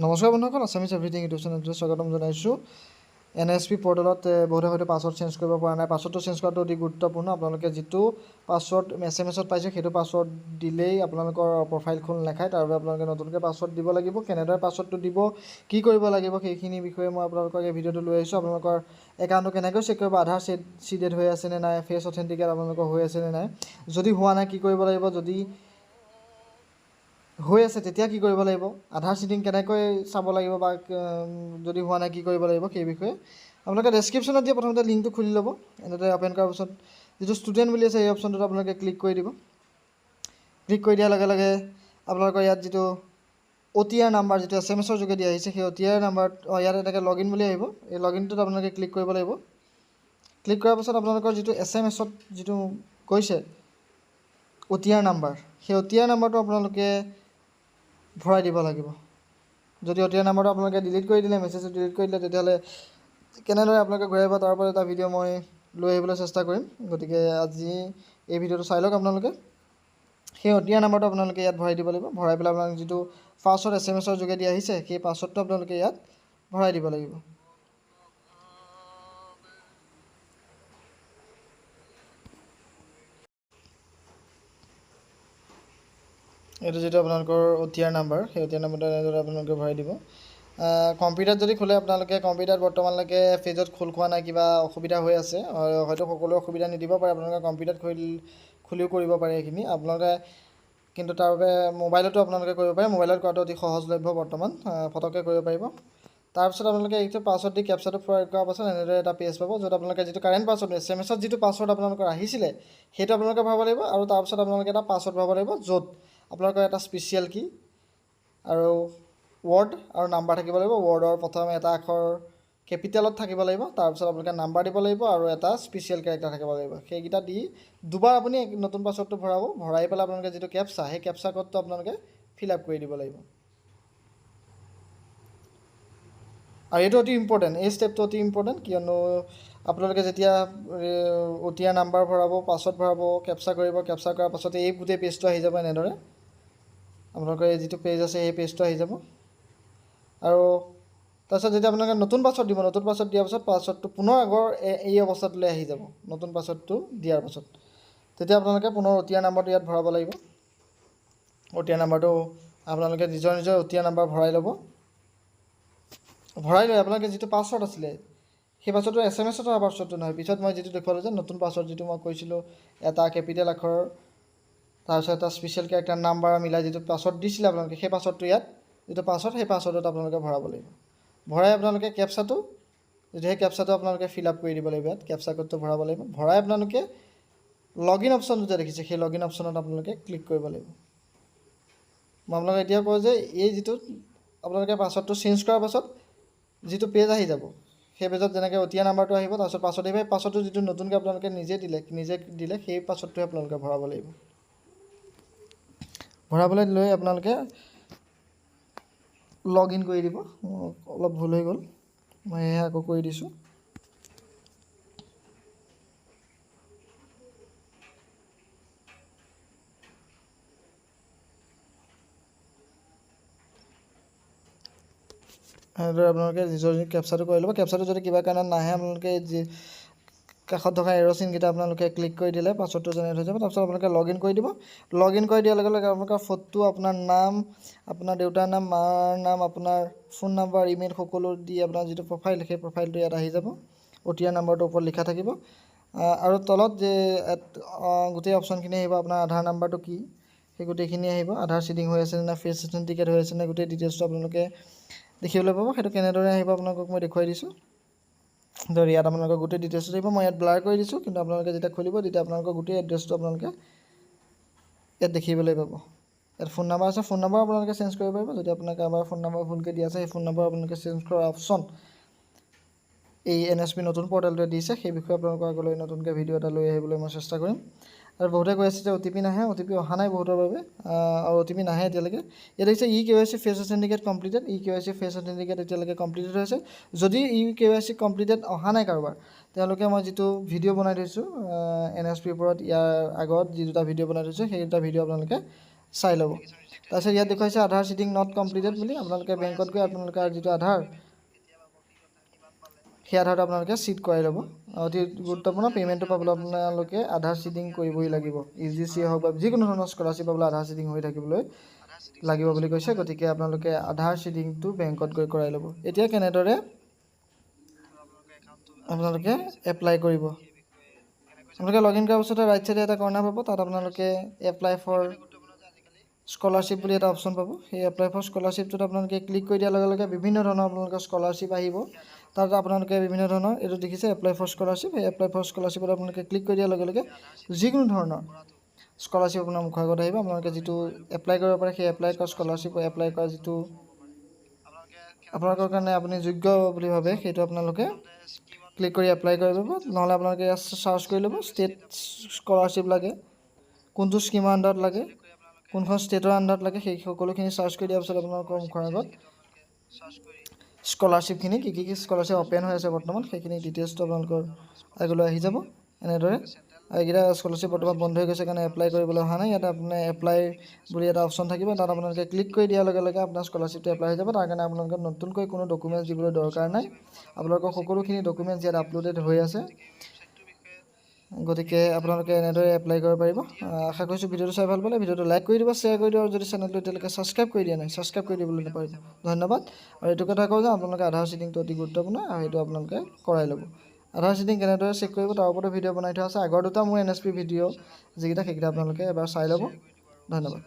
নমস্কাৰ বন্ধুসকল, Assamese everything YouTube চেনেলটোলৈ স্বাগতম জনাইছোঁ। NSP পৰ্টেলত বহুতে হয়তো পাছৱৰ্ড চেঞ্জ কৰিব পৰা নাই। পাছৱৰ্ডটো চেঞ্জ কৰাটো অতি গুৰুত্বপূৰ্ণ। আপোনালোকে যিটো পাছৱৰ্ড SMS-ত পাইছে সেইটো পাছৱৰ্ড দিলেই আপোনালোকৰ প্ৰফাইল খোল নাখায়। তাৰ বাবে আপোনালোকে নতুনকৈ পাছৱৰ্ড দিব লাগিব। কেনেদৰে পাছৱৰ্ডটো দিব, কি কৰিব লাগিব, সেইখিনি বিষয়ে মই আপোনালোকক এই ভিডিঅ'টো লৈ আহিছোঁ। আপোনালোকৰ একাউণ্টটো কেনেকৈ চেক কৰিব, আধাৰ চিডেড হৈ আছে নে নাই, ফেচ অথেণ্টিকেট আপোনালোকৰ হৈ আছে নে নাই, যদি হোৱা নাই কি কৰিব লাগিব, যদি হৈ আছে তেতিয়া কি কৰিব লাগিব, আধাৰ চিটিং কেনেকৈ চাব লাগিব বা যদি হোৱা নাই কি কৰিব লাগিব, সেই বিষয়ে আপোনালোকে ডেছক্ৰিপশ্যনত দিয়া প্ৰথমতে লিংকটো খুলি ল'ব। এনেদৰে অ'পেন কৰাৰ পাছত যিটো ষ্টুডেণ্ট বুলি আছে সেই অপশ্যনটোত আপোনালোকে ক্লিক কৰি দিব। ক্লিক কৰি দিয়াৰ লগে লগে আপোনালোকৰ ইয়াত যিটো OTR নাম্বাৰ যিটো SMS-ৰ যোগেদি আহিছে সেই OTR নাম্বাৰ ইয়াত এনেকৈ লগ ইন বুলি আহিব। এই লগ ইনটোত আপোনালোকে ক্লিক কৰিব লাগিব। ক্লিক কৰাৰ পাছত আপোনালোকৰ যিটো SMS-ত যিটো কৈছে OTR নাম্বাৰ, সেই OTR নাম্বাৰটো আপোনালোকে ভৰাই দিব লাগিব। যদি OTR নাম্বাৰটো আপোনালোকে ডিলিট কৰি দিলে, মেছেজটো ডিলিট কৰি দিলে, তেতিয়াহ'লে কেনেদৰে আপোনালোকে ঘূৰাই পাব তাৰ ওপৰত এটা ভিডিঅ' মই লৈ আহিবলৈ চেষ্টা কৰিম। গতিকে আজি এই ভিডিঅ'টো চাই লওক আপোনালোকে। সেই OTR নাম্বাৰটো আপোনালোকে ইয়াত ভৰাই দিব লাগিব। ভৰাই পেলাই আপোনালোকে যিটো পাছৱৰ্ড SMS-ৰ যোগেদি আহিছে সেই পাছৱৰ্ডটো আপোনালোকে ইয়াত ভৰাই দিব লাগিব। এইটো যিটো আপোনালোকৰ OTR নাম্বাৰ, সেই OTR নাম্বাৰটো এনেদৰে আপোনালোকে ভৰাই দিব। কম্পিউটাৰত যদি খোলে, আপোনালোকে কম্পিউটাৰত বৰ্তমানলৈকে পেজত খোল খোৱা নাই, কিবা অসুবিধা হৈ আছে, হয়তো সকলো অসুবিধা নিদিব পাৰে। আপোনালোকে কম্পিউটাৰত খুলিও কৰিব পাৰে এইখিনি আপোনালোকে, কিন্তু তাৰ বাবে মোবাইলতো আপোনালোকে কৰিব পাৰে। মোবাইলত কৰাটো অতি সহজলভ্য, বৰ্তমান ফটককৈ কৰিব পাৰিব। তাৰপিছত আপোনালোকে এইটো পাছৱৰ্ড দি কেপচাটো প্ৰয়োগ কৰাৰ পাছত এনেদৰে এটা পেজ পাব, য'ত আপোনালোকে যিটো কাৰেণ্ট পাছৱৰ্ড SMS-ত যিটো পাছৱৰ্ড আপোনালোকৰ আহিছিলে সেইটো আপোনালোকে ভৰাব লাগিব। আৰু তাৰপিছত আপোনালোকে এটা পাছৱৰ্ড ভৰাব লাগিব, য'ত আপোনালোকৰ এটা স্পেচিয়েল কি আৰু ৱৰ্ড আৰু নাম্বাৰ থাকিব লাগিব। ৱৰ্ডৰ প্ৰথম এটা আখৰ কেপিটেলত থাকিব লাগিব, তাৰপিছত আপোনালোকে নাম্বাৰ দিব লাগিব আৰু এটা স্পেচিয়েল কেৰেক্টাৰ থাকিব লাগিব। সেইকেইটা দি দুবাৰ আপুনি নতুন পাছৱৰ্ডটো ভৰাব। ভৰাই পেলাই আপোনালোকে যিটো কেপচা, সেই কেপচা কোডটো আপোনালোকে ফিল আপ কৰি দিব লাগিব। আৰু এইটো অতি ইম্পৰ্টেণ্ট, এই ষ্টেপটো অতি ইম্পৰ্টেণ্ট, কিয়নো আপোনালোকে যেতিয়া OTR নাম্বাৰ ভৰাব, পাছৱৰ্ড ভৰাব, কেপচা কৰিব, কেপচা কৰাৰ পাছতে এই গোটেই পেজটো আহি যাব। এনেদৰে আপোনালোকৰ এই যিটো পেজ আছে সেই পেজটো আহি যাব। আৰু তাৰপিছত যেতিয়া আপোনালোকে নতুন পাছৱৰ্ড দিব, নতুন পাছৱৰ্ড দিয়াৰ পাছত পাছৱৰ্ডটো পুনৰ আগৰ এই অৱস্থাটোলৈ আহি যাব। নতুন পাছৱৰ্ডটো দিয়াৰ পাছত তেতিয়া আপোনালোকে পুনৰ OTR নাম্বাৰটো ইয়াত ভৰাব লাগিব। OTR নাম্বাৰটো আপোনালোকে নিজৰ OTR নাম্বাৰ ভৰাই ল'ব। ভৰাই লৈ আপোনালোকে যিটো পাছৱৰ্ড আছিলে সেই পাছৱৰ্ডটো SMS-ত অহা পাছৱৰ্ডটো নহয়। পিছত মই যিটো দেখুৱালোঁ যে নতুন পাছৱৰ্ড, যিটো মই কৈছিলোঁ এটা কেপিটেল আখৰ, তাৰপিছত এটা স্পেচিয়েল কেৰেক্টাৰ নাম্বাৰ মিলাই যিটো পাছৱৰ্ড দিছিলে আপোনালোকে, সেই পাছৱৰ্ডটো ইয়াত যিটো পাছৱৰ্ড, সেই পাছৱৰ্ডত আপোনালোকে ভৰাব লাগিব। ভৰাই আপোনালোকে কেপচাটো, সেই কেপচাটো আপোনালোকে ফিল আপ কৰি দিব লাগিব। ইয়াত কেপচা কোডটো ভৰাব লাগিব। ভৰাই আপোনালোকে লগ ইন অপশ্যনটো যে দেখিছে, সেই লগ ইন অপশ্যনত আপোনালোকে ক্লিক কৰিব লাগিব। মই আপোনালোকে এতিয়া কওঁ যে এই যিটো আপোনালোকে পাছৱৰ্ডটো চেঞ্জ কৰাৰ পাছত যিটো পেজ আহি যাব, সেই পেজত যেনেকৈ OTR নাম্বাৰটো আহিব, তাৰপিছত পাছৱৰ্ড আহিব। পাছৱৰ্ডটো যিটো নতুনকৈ আপোনালোকে নিজে দিলে সেই পাছৱৰ্ডটোৱে আপোনালোকে ভৰাব লাগিব। ভৰাবলৈ লৈ আপোনালোকে লগ ইন কৰি দিব। অলপ ভুল হৈ গ'ল, মই সেয়া আকৌ কৰি দিছোঁ। এনেদৰে আপোনালোকে নিজৰ কেপচাটো কৰি ল'ব। কেপচাটো যদি কিবা কাৰণত নাহে, আপোনালোকে যি কাষত থকা এৰ' চিনকেইটা আপোনালোকে ক্লিক কৰি দিলে পাছৱৰ্ডটো জেনেৰেট হৈ যাব। তাৰপিছত আপোনালোকে লগ ইন কৰি দিব। লগ ইন কৰি দিয়াৰ লগে লগে আপোনালোকৰ ফটো, আপোনাৰ নাম, আপোনাৰ দেউতাৰ নাম, মাৰ নাম, আপোনাৰ ফোন নাম্বাৰ, ইমেইল সকলো দি আপোনাৰ যিটো প্ৰফাইল, সেই প্ৰফাইলটো ইয়াত আহি যাব। OTR নাম্বাৰটোৰ ওপৰত লিখা থাকিব আৰু তলত যে গোটেই অপশ্যনখিনি আহিব। আপোনাৰ আধাৰ নাম্বাৰটো কি, সেই গোটেইখিনি আহিব। আধাৰ চিডিং হৈ আছে নে, ফেচ অথেণ্টিকেট হৈ আছে নে, গোটেই ডিটেইলছটো আপোনালোকে দেখিবলৈ পাব। সেইটো কেনেদৰে আহিব আপোনালোকক মই দেখুৱাই দিছোঁ। ধৰি ইয়াত আপোনালোকৰ গোটেই ডিটেইলছটো আহিব। মই ইয়াত ব্লাৰ কৰি দিছোঁ, কিন্তু আপোনালোকে যেতিয়া খুলিব তেতিয়া আপোনালোকৰ গোটেই এড্ৰেছটো আপোনালোকে ইয়াত দেখিবলৈ পাব। ইয়াত ফোন নাম্বাৰ আছে, ফোন নাম্বাৰ আপোনালোকে চেঞ্জ কৰিব পাৰিব। যদি আপোনাৰ কাৰোবাৰ ফোন নাম্বাৰ ভুলকৈ দিয়া আছে, সেই ফোন নাম্বাৰ আপোনালোকে চেঞ্জ কৰাৰ অপশ্যন এই NSP নতুন পৰ্টেলটোৱে দিছে। সেই বিষয়ে আপোনালোকৰ আগলৈ নতুনকৈ ভিডিঅ' এটা লৈ আহিবলৈ মই চেষ্টা কৰিম। আৰু বহুতে কৈ আছে যে OTP নাহে, OTP অহা নাই বহুতৰ বাবে, আৰু OTP নাহে এতিয়ালৈকে। ইয়াত দেখিছে eKYC fetch authenticate completed. eKYC fetch authenticate এতিয়ালৈকে কমপ্লিটেড হৈছে। যদি eKYC কমপ্লিটেড অহা নাই কাৰোবাৰ, তেওঁলোকে মই যিটো ভিডিঅ' বনাই থৈছোঁ NSPৰ ওপৰত, ইয়াৰ আগত যি দুটা ভিডিঅ' বনাই থৈছোঁ, সেই দুটা ভিডিঅ' আপোনালোকে চাই ল'ব। তাৰপিছত ইয়াত দেখুৱাইছে আধাৰ চিটিং নট কমপ্লিটেড বুলি আপোনালোকে বেংকত গৈ আপোনালোকে যিটো আধাৰ সেই আধাৰটো আপোনালোকে চিট কৰাই ল'ব অতি গুৰুত্বপূৰ্ণ পে'মেণ্টটো পাবলৈ আপোনালোকে আধাৰ চিটিং কৰিবই লাগিব UGC হওক বা যিকোনো ধৰণৰ স্কলাৰশ্বিপ পাবলৈ আধাৰ চিটিং হৈ থাকিবলৈ লাগিব বুলি কৈছে গতিকে আপোনালোকে আধাৰ চিটিংটো বেংকত গৈ কৰাই ল'ব এতিয়া কেনেদৰে আপোনালোকে এপ্লাই কৰিব আপোনালোকে লগইন কৰাৰ পিছতে ৰাইট চাইডে এটা কৰ্নাৰ পাব তাত আপোনালোকে এপ্লাই ফৰ স্কলাৰশ্বিপ বুলি এটা অপশ্যন পাব সেই এপ্লাই ফৰ স্কলাৰশ্বিপটোত আপোনালোকে ক্লিক কৰি দিয়াৰ লগে লগে বিভিন্ন ধৰণৰ আপোনালোকৰ স্কলাৰশ্বিপ আহিব তাত আপোনালোকে বিভিন্ন ধৰণৰ এইটো দেখিছে এপ্লাই ফৰ স্কলাৰশ্বিপ সেই এপ্লাই ফৰ স্কলাৰশ্বিপত আপোনালোকে ক্লিক কৰি দিয়াৰ লগে লগে যিকোনো ধৰণৰ স্কলাৰশ্বিপ আপোনাৰ মুখৰ আগত আহিব আপোনালোকে যিটো এপ্লাই কৰিব পাৰে সেই এপ্লাই কৰা স্কলাৰশ্বিপ এপ্লাই কৰা যিটো আপোনালোকৰ কাৰণে আপুনি যোগ্য বুলি ভাবে সেইটো আপোনালোকে ক্লিক কৰি এপ্লাই কৰিব নহ'লে আপোনালোকে চাৰ্চ কৰি ল'ব ষ্টেট স্কলাৰশ্বিপ লাগে কোনটো স্কিমৰ আণ্ডাৰত লাগে কোনখন ষ্টেটৰ আণ্ডাৰত লাগে সেই সকলোখিনি চাৰ্চ কৰি দিয়াৰ পিছত আপোনালোকৰ মুখৰ আগত স্কলাৰশ্বিপখিনি কি স্কলাৰশ্বিপ অপেন হৈ আছে বৰ্তমান সেইখিনি ডিটেইলছটো আপোনালোকৰ আগলৈ আহি যাব এনেদৰে এইকেইটা স্কলাৰশ্বিপ বৰ্তমান বন্ধ হৈ গৈছে কাৰণে এপ্লাই কৰিবলৈ অহা নাই ইয়াত আপোনাৰ এপ্লাই বুলি এটা অপশ্যন থাকিব তাত আপোনালোকে ক্লিক কৰি দিয়াৰ লগে লগে আপোনাৰ স্কলাৰশ্বিপটো এপ্লাই হৈ যাব তাৰ কাৰণে আপোনালোকে নতুনকৈ কোনো ডকুমেণ্টছ দিবলৈ দৰকাৰ নাই আপোনালোকৰ সকলোখিনি ডকুমেণ্টছ ইয়াত আপলোডেড হৈ আছে গতিকে আপোনালোকে এনেদৰে এপ্লাই কৰিব পাৰিব আশা কৰিছোঁ ভিডিঅ'টো চাই ভাল পালে ভিডিঅ'টো লাইক কৰি দিব শ্বেয়াৰ কৰি দিব আৰু যদি চেনেলটো এতিয়ালৈকে ছাবস্ক্ৰাইব কৰি দিয়া নাই ছাবস্ক্ৰাইব কৰি দিবলৈ নাপাহৰিব ধন্যবাদ আৰু এইটো কথা কওঁ যে আপোনালোকে আধাৰ চিটিংটো অতি গুৰুত্বপূৰ্ণ আৰু সেইটো আপোনালোকে কৰাই ল'ব আধাৰ চিটিং কেনেদৰে চেক কৰিব তাৰ ওপৰতো ভিডিঅ' বনাই থোৱা আছে আগৰ দুটা মোৰ NSP ভিডিঅ' যিকেইটা সেইকেইটা আপোনালোকে এবাৰ চাই ল'ব ধন্যবাদ